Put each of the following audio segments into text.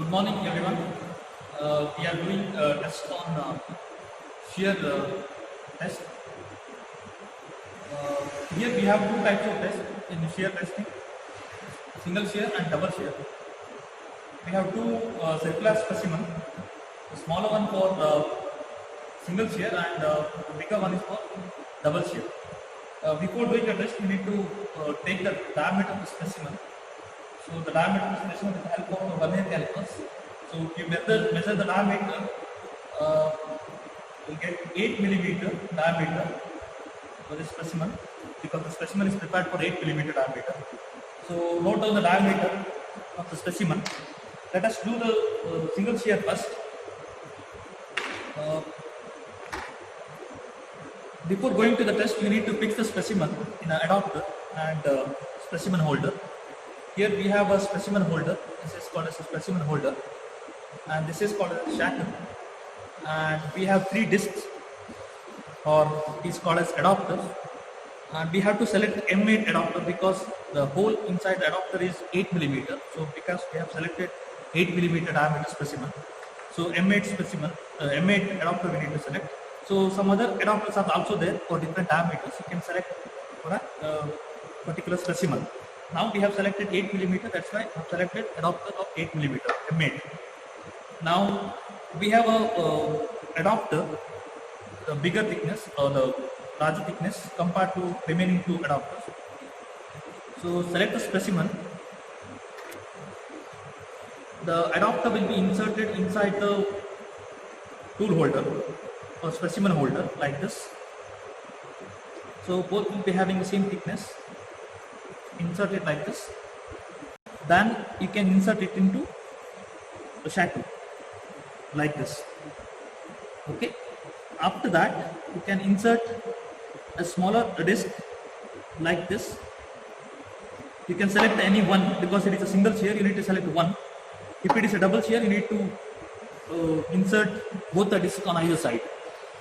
Good morning, everyone. We are doing a test on shear test. Here we have two types of tests in shear testing: single shear and double shear. We have two circular specimens. The smaller one for single shear and the bigger one is for double shear. Before doing the test, we need to take the diameter of the specimen. So the diameter of the specimen with the help of the vernier calipers. So if you measure the diameter, you get 8 millimeter diameter for this specimen, because the specimen is prepared for 8 millimeter diameter. So note down the diameter of the specimen. Let us do the single shear first. Before going to the test, you need to fix the specimen in an adapter and specimen holder. Here we have a specimen holder. This is called as a specimen holder, and this is called a shackle. And we have 3 discs, or it is called as adapters. And we have to select M8 adapter because the hole inside the adapter is 8 millimeter. So because we have selected 8 millimeter diameter specimen, so M8 specimen, M8 adapter we need to select. So some other adapters are also there for different diameters. You can select for a particular specimen. Now we have selected 8 millimeter. That's why I have selected adapter of 8 millimeter M8. Now we have a adapter, the bigger thickness or the larger thickness compared to remaining 2 adapters. So select the specimen. The adapter will be inserted inside the tool holder or specimen holder like this. So both will be having the same thickness. Insert it like this. Then you can insert it into the shackle like this. Okay. After that, you can insert a smaller disc like this. You can select any one because it is a single shear. You need to select one. If it is a double shear, you need to insert both the discs on either side.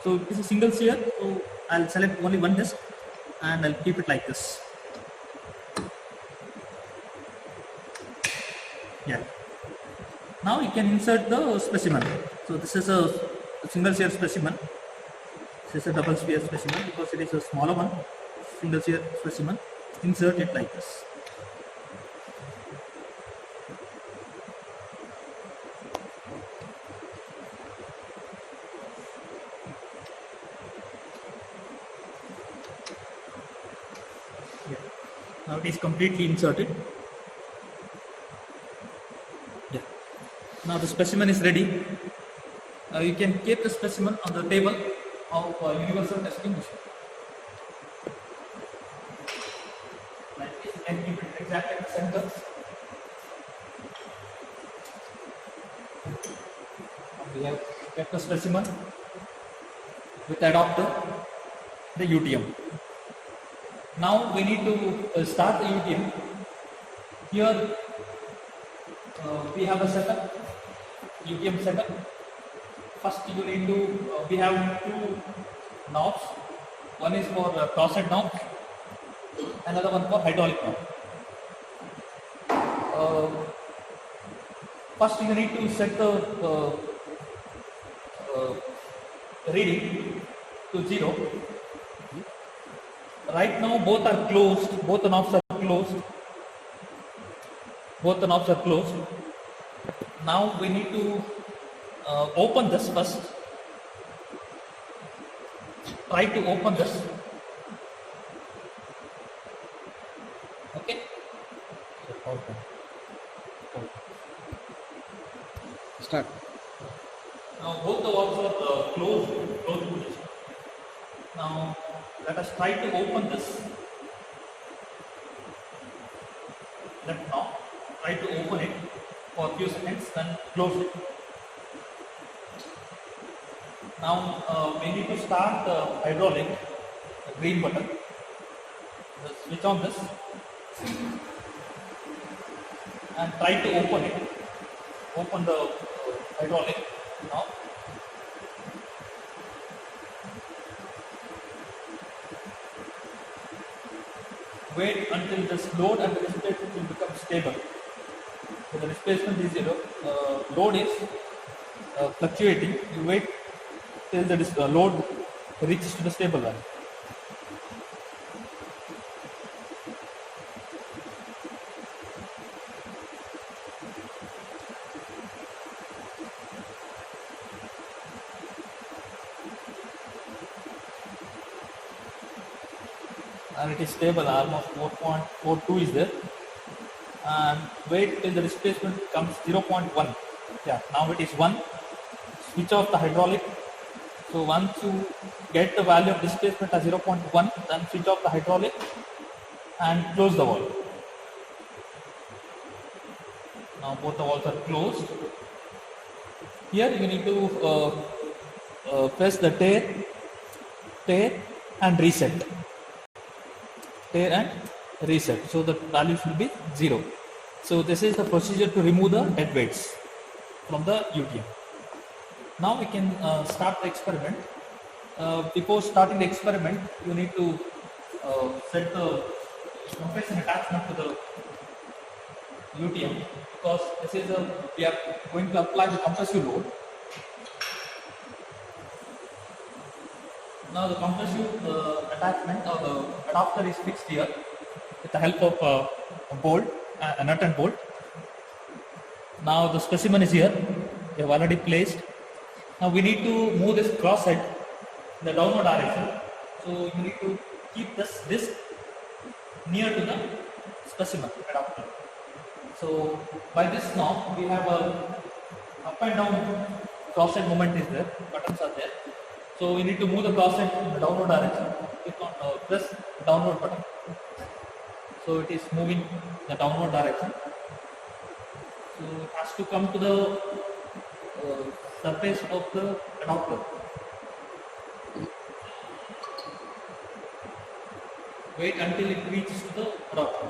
So if it is a single shear, so I'll select only one disc and I'll keep it like this. Yeah. Now you can insert the specimen. So this is a single shear specimen. This is a double shear specimen because it is a smaller one. Single shear specimen. Insert it like this. Yeah. Now it is completely inserted. Yeah. Now the specimen is ready. You can keep the specimen on the table of universal testing machine. Like this, you can keep it exactly in the center. We have kept the specimen with the adapter, the UTM. Now we need to start the UTM. Here we have a setup, UTM setup. First you need to, we have 2 knobs. One is for crosshead knob, another one for hydraulic knob. First you need to set the reading to 0. Right now both are closed, both the knobs are closed. Both the knobs are closed. Now we need to open this first. Try to open this. Okay. Start. Now both the valves are closed position. Now let us try to open this left knob. Try to open it for a few seconds, then close it. Now we need to start the hydraulic, the green button. Just switch on this and try to open it. Open the hydraulic now. Wait until this load and resistance will become stable. When the displacement is 0, load is fluctuating. You wait till the load reaches to the stable value. And it is stable, almost 4.42 is there, and wait till the displacement comes 0.1. Yeah, now it is 1. Switch off the hydraulic. So once you get the value of displacement as 0.1, then switch off the hydraulic and close the valve. Now both the valves are closed. Here you need to press the tear and reset. Tear and reset. So the value should be 0. So this is the procedure to remove the dead weights from the UTM. Now we can start the experiment. Before starting the experiment, you need to set the compression attachment to the UTM, because this is we are going to apply the compressive load. Now the compressive attachment or the adapter is fixed here with the help of a bolt, a nut and bolt. Now the specimen is here. We have already placed. Now we need to move this cross head in the downward direction. So you need to keep this disc near to the specimen adapter. So by this knob we have a up and down cross head movement is there. Buttons are there. So we need to move the cross head in the downward direction. Click on press downward button. So it is moving in the downward direction. So it has to come to the surface of the adapter. Wait until it reaches to the adapter.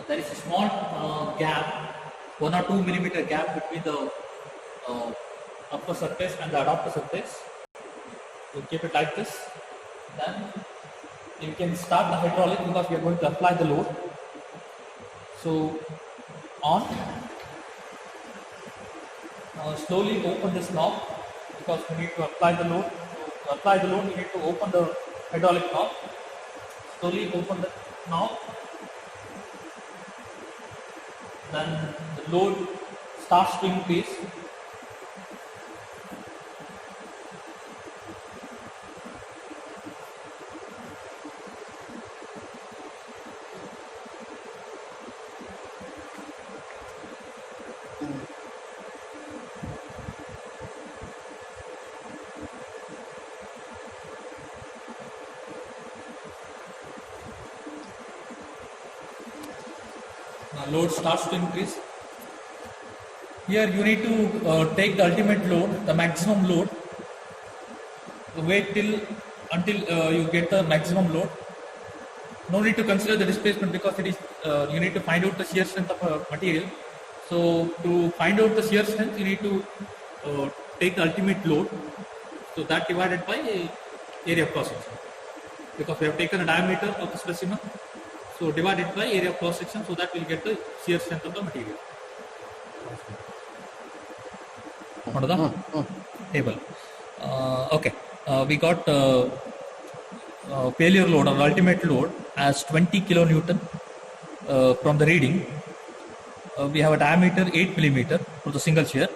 There is a small gap, 1 or 2 millimeter gap between the upper surface and the adapter surface. So keep it like this. Then you can start the hydraulic, because we are going to apply the load. So on. Slowly open this knob, because we need to apply the load. So to apply the load, you need to open the hydraulic knob. Slowly open the knob. Then the load starts to increase. Load starts to increase. Here you need to take the ultimate load, the maximum load. Wait until you get the maximum load. No need to consider the displacement, because it is you need to find out the shear strength of a material. So to find out the shear strength, you need to take the ultimate load. So that divided by area of cross section, because we have taken a diameter of the specimen. So divided by area of cross section, so that we'll get the shear strength of the material. What are the table? Okay, we got failure load or ultimate load as 20 kilonewton from the reading. We have a diameter 8 millimeter for the single shear.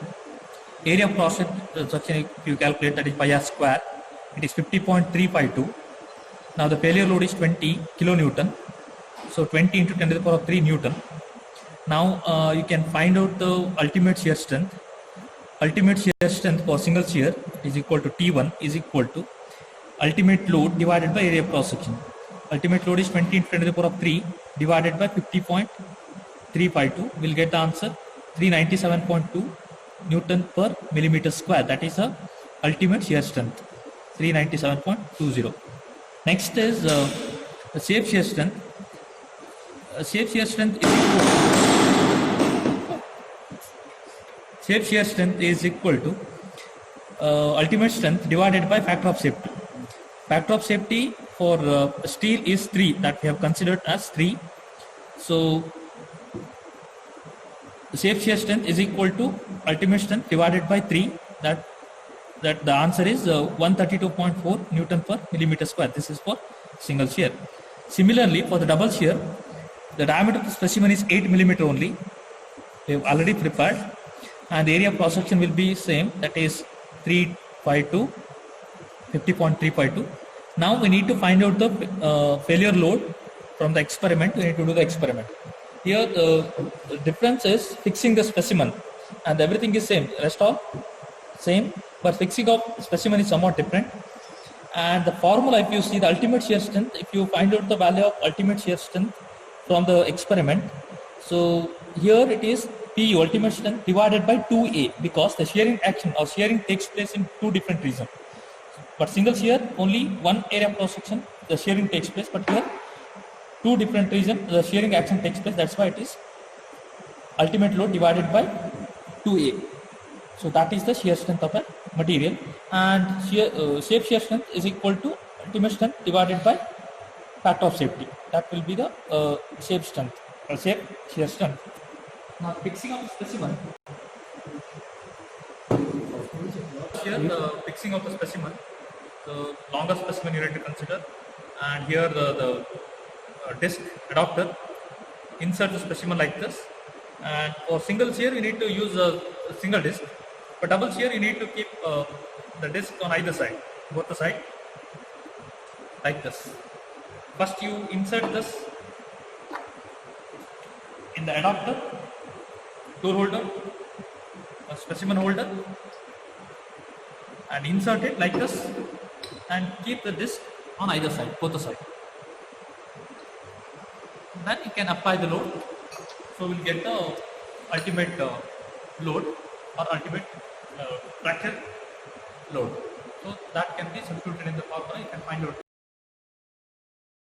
Area of cross section, if you calculate, that is pi r square. It is 50.352. Now the failure load is 20 kilonewton. So 20 into 10 to the power of 3 Newton. Now you can find out the ultimate shear strength. Ultimate shear strength for single shear is equal to T1 is equal to ultimate load divided by area of cross section. Ultimate load is 20 into 10 to the power of 3 divided by 50.352. 352, we'll get the answer 397.2 Newton per millimeter square. That is the ultimate shear strength, 397.20. Next is the shape shear strength. Shape shear strength is equal to ultimate strength divided by factor of safety. Factor of safety for steel is 3, that we have considered as 3. So the shape shear strength is equal to ultimate strength divided by 3. That the answer is 132.4 Newton per millimeter square. This is for single shear. Similarly, for the double shear, the diameter of the specimen is 8 millimeter only. We have already prepared, and the area of cross section will be same. That is 352, 50.352. Now we need to find out the failure load from the experiment. We need to do the experiment. Here the difference is fixing the specimen, and everything is same. Rest all same, but fixing of specimen is somewhat different. And the formula, if you see the ultimate shear strength, if you find out the value of ultimate shear strength from the experiment, so here it is PU, ultimate strength, divided by 2A, because the shearing action or shearing takes place in two different regions. But single shear, only one area of cross section, the shearing takes place, but here two different regions, the shearing action takes place. That's why it is ultimate load divided by 2A. So that is the shear strength of a material, and shape shear strength is equal to ultimate strength divided by factor of safety. That will be the shape strength or shape shear strength. Now fixing of the specimen. Here the fixing of the specimen, the longer specimen you need to consider, and here the disc adapter. Insert the specimen like this, and for single shear you need to use a single disc. For double shear you need to keep the disc on either side, both the side, like this. First you insert this in the adapter, tool holder, a specimen holder, and insert it like this, and keep the disc on either side, both the side. Then you can apply the load, so we'll get the ultimate load or ultimate fracture load. So that can be substituted in the formula. You can find out